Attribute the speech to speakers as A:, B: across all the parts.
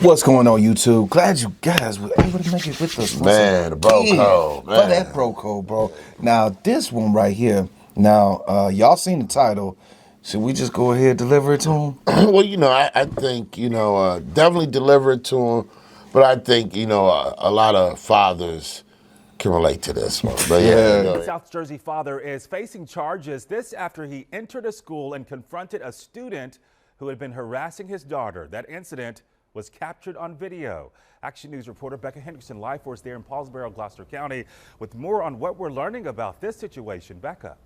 A: What's going on, YouTube? Glad you guys were able to make it with us.
B: Man, the bro code, man.
A: For that bro code, bro. Now, this one right here, y'all seen the title. Should we just go ahead and deliver it to him?
B: Well, I think, definitely deliver it to him. But I think, a lot of fathers can relate to this one. But
C: A South Jersey father is facing charges. This after he entered a school and confronted a student who had been harassing his daughter. That incident was captured on video. Action News reporter Becca Hendrickson live for us there in Paulsboro, Gloucester County, with more on what we're learning about this situation. Becca.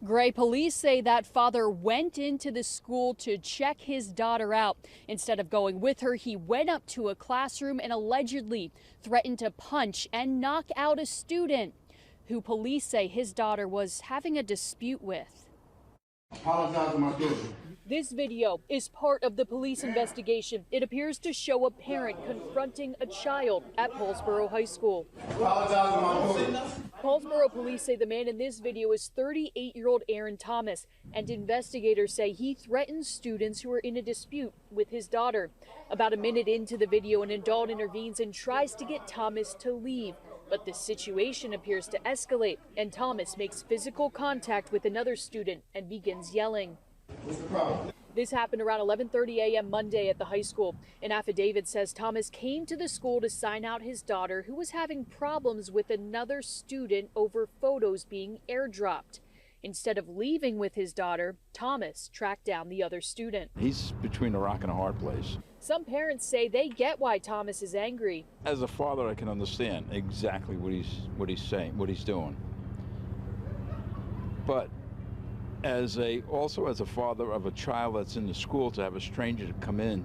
D: Gray, police say that father went into the school to check his daughter out. Instead of going with her, he went up to a classroom and allegedly threatened to punch and knock out a student who police say his daughter was having a dispute with.
E: Apologize to my daughter.
D: This video is part of the police investigation. It appears to show a parent confronting a child at Paulsboro High School.
E: Apologize to my daughter.
D: Paulsboro police say the man in this video is 38-year-old Aaron Thomas, and investigators say he threatens students who are in a dispute with his daughter. About a minute into the video, an adult intervenes and tries to get Thomas to leave. But the situation appears to escalate, and Thomas makes physical contact with another student and begins yelling.
E: What's the problem?
D: This happened around 11:30 a.m. Monday at the high school. An affidavit says Thomas came to the school to sign out his daughter, who was having problems with another student over photos being airdropped. Instead of leaving with his daughter, Thomas tracked down the other student.
F: He's between a rock and a hard place.
D: Some parents say they get why Thomas is angry.
F: As a father, I can understand exactly what he's saying, what he's doing. But also as a father of a child that's in the school, to have a stranger to come in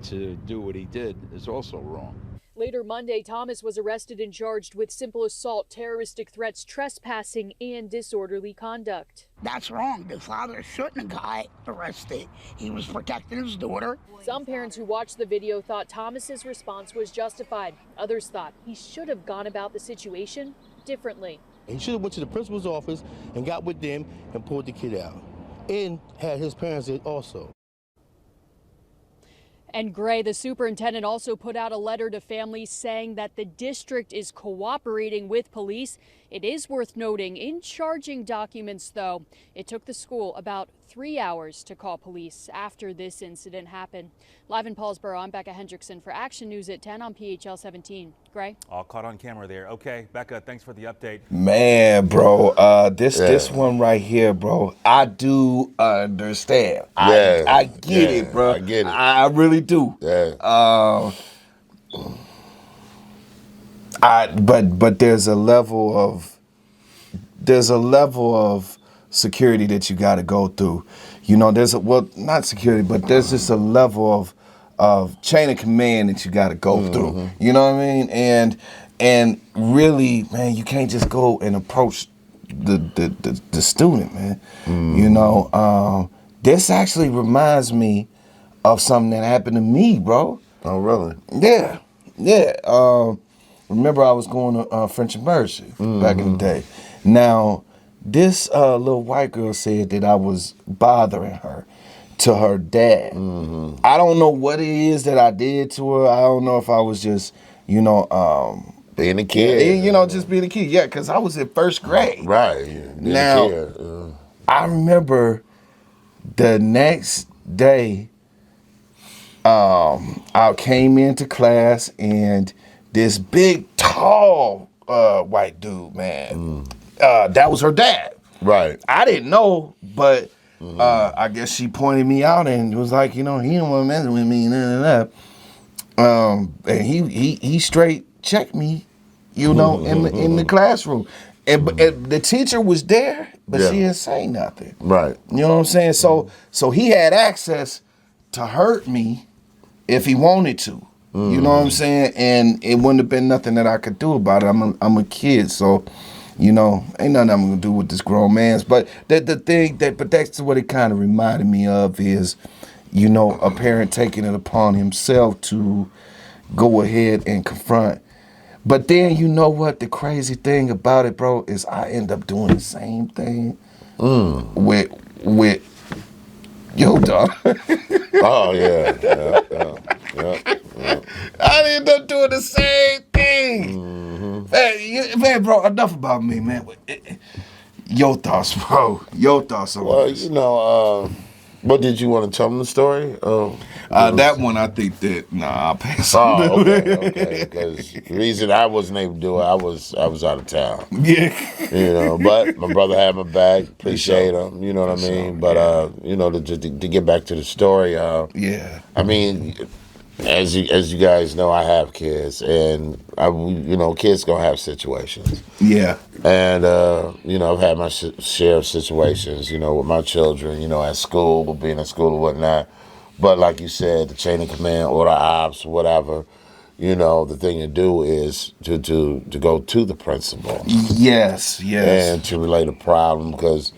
F: to do what he did is also wrong.
D: Later Monday, Thomas was arrested and charged with simple assault, terroristic threats, trespassing, and disorderly conduct.
G: That's wrong. The father shouldn't have got arrested. He was protecting his daughter.
D: Some parents who watched the video thought Thomas's response was justified. Others thought he should have gone about the situation differently.
H: He should have went to the principal's office and got with them and pulled the kid out, and had his parents there also.
D: And Gray, the superintendent, also put out a letter to families saying that the district is cooperating with police. It is worth noting, in charging documents, though, it took the school about 3 hours to call police after this incident happened. Live in Paulsboro, I'm Becca Hendrickson for Action News at 10 on PHL 17. Gray?
C: All caught on camera there. Okay, Becca, thanks for the update.
A: Man, bro, this one right here, bro, I do understand.
B: Yeah.
A: I get it, bro.
B: I get it.
A: I really do.
B: Yeah.
A: But there's a level of security that you got to go through. Not security, but there's just a level of chain of command that you got to go through. You know what I mean? And really, man, you can't just go and approach the student, man. This actually reminds me of something that happened to me, bro.
B: Oh, really?
A: Yeah. Remember, I was going to French and Mercy back in the day. Now, this little white girl said that I was bothering her to her dad. I don't know what it is that I did to her. I don't know if I was just,
B: being a kid.
A: Just being a kid. Yeah, because I was in first grade.
B: Right. Being
A: Now,
B: a kid.
A: I remember the next day, I came into class and this big, tall white dude, man, that was her dad.
B: Right.
A: I didn't know, but I guess she pointed me out and was like, he don't want to mess with me, and he straight checked me, in the classroom. And the teacher was there, but she didn't say nothing.
B: Right.
A: You know what I'm saying? So he had access to hurt me if he wanted to. You know what I'm saying? And it wouldn't have been nothing that I could do about it. I'm a kid, so ain't nothing I'm gonna do with this grown man's. But that's what it kind of reminded me of is, a parent taking it upon himself to go ahead and confront. But then you know what the crazy thing about it, bro, is I end up doing the same thing with yo, dog.
B: Oh yeah.
A: man, bro, enough about me, man. Your thoughts, bro. Your thoughts on
B: Well,
A: this.
B: you know, what did you want to tell them the story?
A: That one, I think that I'll pass.
B: Oh, okay. Because the reason I wasn't able to do it, I was out of town.
A: Yeah.
B: You know, but my brother had my back. Appreciate him. You know what I mean. But you know, to get back to the story.
A: Yeah.
B: I mean, as you guys know, I have kids, and kids gonna have situations.
A: Yeah.
B: And you know, I've had my share of situations. You know, with my children. You know, at school, being at school or whatnot. But like you said, the chain of command, order ops, whatever. You know, the thing to do is to go to the principal.
A: Yes.
B: And to relay the problem, because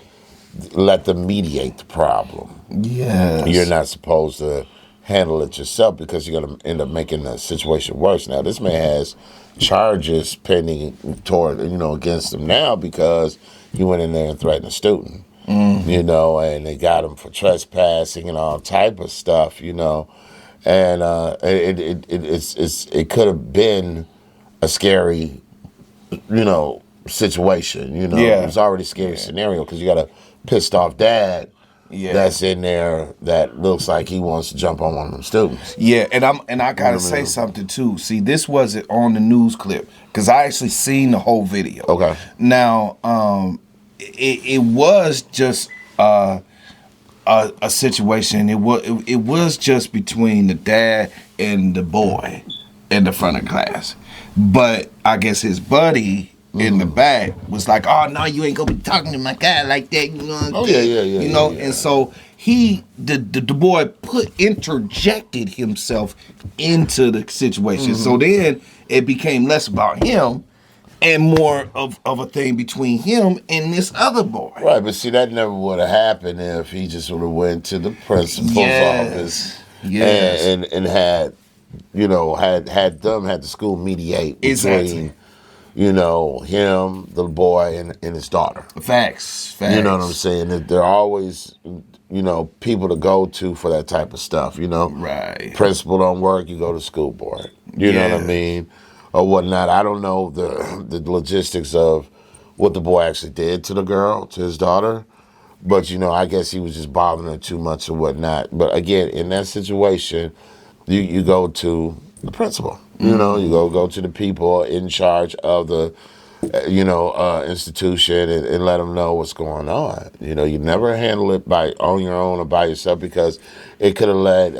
B: let them mediate the problem.
A: Yes.
B: You're not supposed to handle it yourself, because you're going to end up making the situation worse. Now, this man has charges pending against him now because he went in there and threatened a student. You know, and they got him for trespassing and all type of stuff. You know, and it could have been a scary, situation. You know,
A: Yeah.
B: It was already a scary scenario, because you got a pissed off dad.
A: Yeah.
B: That's in there that looks like he wants to jump on one of them students.
A: Yeah, and I gotta say something too. See, this wasn't on the news clip, because I actually seen the whole video.
B: Okay.
A: Now, it was just a situation. It was just between the dad and the boy in the front of class, but I guess his buddy in the back was like, "Oh no, you ain't gonna be talking to my guy like that." You know what I'm saying?
B: Yeah.
A: You know, and so the boy interjected himself into the situation. So then it became less about him and more of a thing between him and this other boy.
B: Right, but see, that never would have happened if he just would have went to the principal's office and had, had the school mediate between, him, the boy, and his daughter.
A: Facts.
B: You know what I'm saying? That there are always, people to go to for that type of stuff,
A: Right.
B: Principal don't work, you go to school board. You know what I mean? Or whatnot. I don't know the logistics of what the boy actually did to the girl, to his daughter. But, I guess he was just bothering her too much or whatnot. But again, in that situation, you go to the principal. You go to the people in charge of the, institution and let them know what's going on. You never handle it on your own or by yourself, because it could have led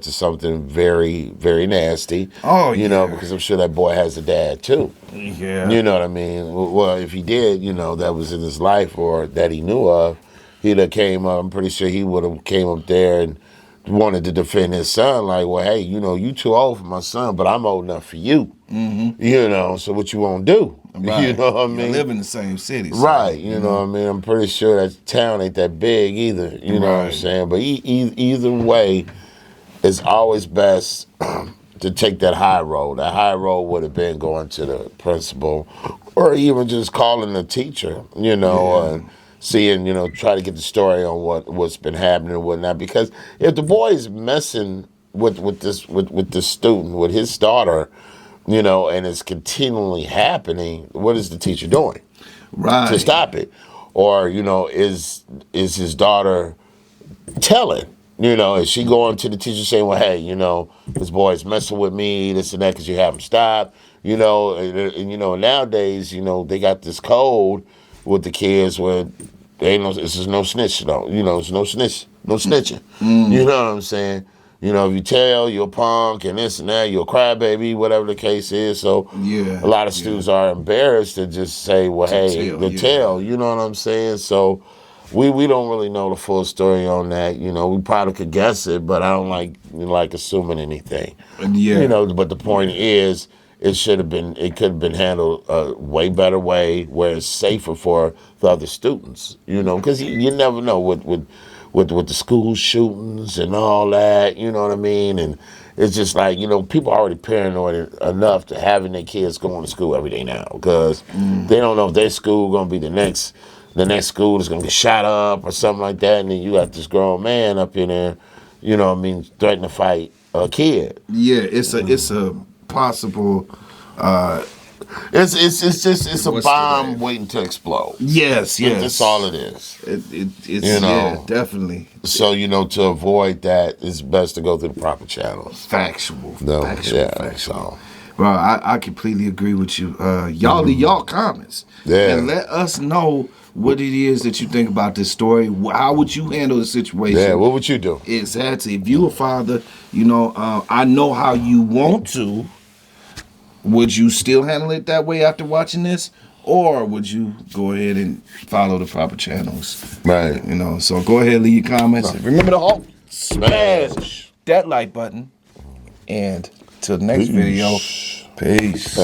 B: to something very, very nasty.
A: Oh,
B: because I'm sure that boy has a dad too.
A: Yeah.
B: You know what I mean? Well, if he did, that was in his life or that he knew of, he'd have came up. I'm pretty sure he would have came up there and wanted to defend his son, like, well, hey, you too old for my son, but I'm old enough for you. So what you won't do?
A: Right.
B: You know what I mean?
A: You live in the same city. So.
B: Right. You know what I mean? I'm pretty sure that town ain't that big either. You know what I'm saying? But either way, it's always best to take that high road. That high road would have been going to the principal, or even just calling the teacher, and seeing, try to get the story on what's been happening and whatnot. Because if the boy is messing with this student, with his daughter, and it's continually happening, what is the teacher doing?
A: Right.
B: To stop it? Or, is his daughter telling? Is she going to the teacher saying, well, hey, this boy's messing with me, this and that, because you haven't stopped? And nowadays, they got this code with the kids where this is no snitch, it's no snitching. You know what I'm saying? If you tell, you're a punk and this and that, you're a crybaby, whatever the case is. So a lot of students are embarrassed to just say, well, tell, you know what I'm saying? So we don't really know the full story on that. We probably could guess it, but I don't like assuming anything.
A: Yeah.
B: But the point is, it could have been handled a way better way where it's safer for the other students, because you never know with the school shootings and all that, you know what I mean? And it's just like, people are already paranoid enough to having their kids going to school every day now, because they don't know if their school going to be the next school is going to get shot up or something like that. And then you got this grown man up in there, threatening to fight a kid.
A: Yeah, it's a possible
B: It's a
A: What's
B: bomb
A: today?
B: waiting to explode.
A: Yes, yes.
B: That's all it is.
A: It's
B: You know.
A: yeah, definitely
B: So, to avoid that, it's best to go through the proper channels.
A: factual.
B: No,
A: Factual,
B: yeah,
A: factual.
B: so.
A: Bro, I completely agree with you. Y'all leave y'all comments.
B: Yeah.
A: And let us know what it is that you think about this story. How would you handle the situation?
B: Yeah, what would you do?
A: Exactly. If you a father, I know how you want to. Would you still handle it that way after watching this? Or would you go ahead and follow the proper channels?
B: Right.
A: So go ahead, leave your comments. Remember to
B: Smash.
A: that like button. And till the next video, peace.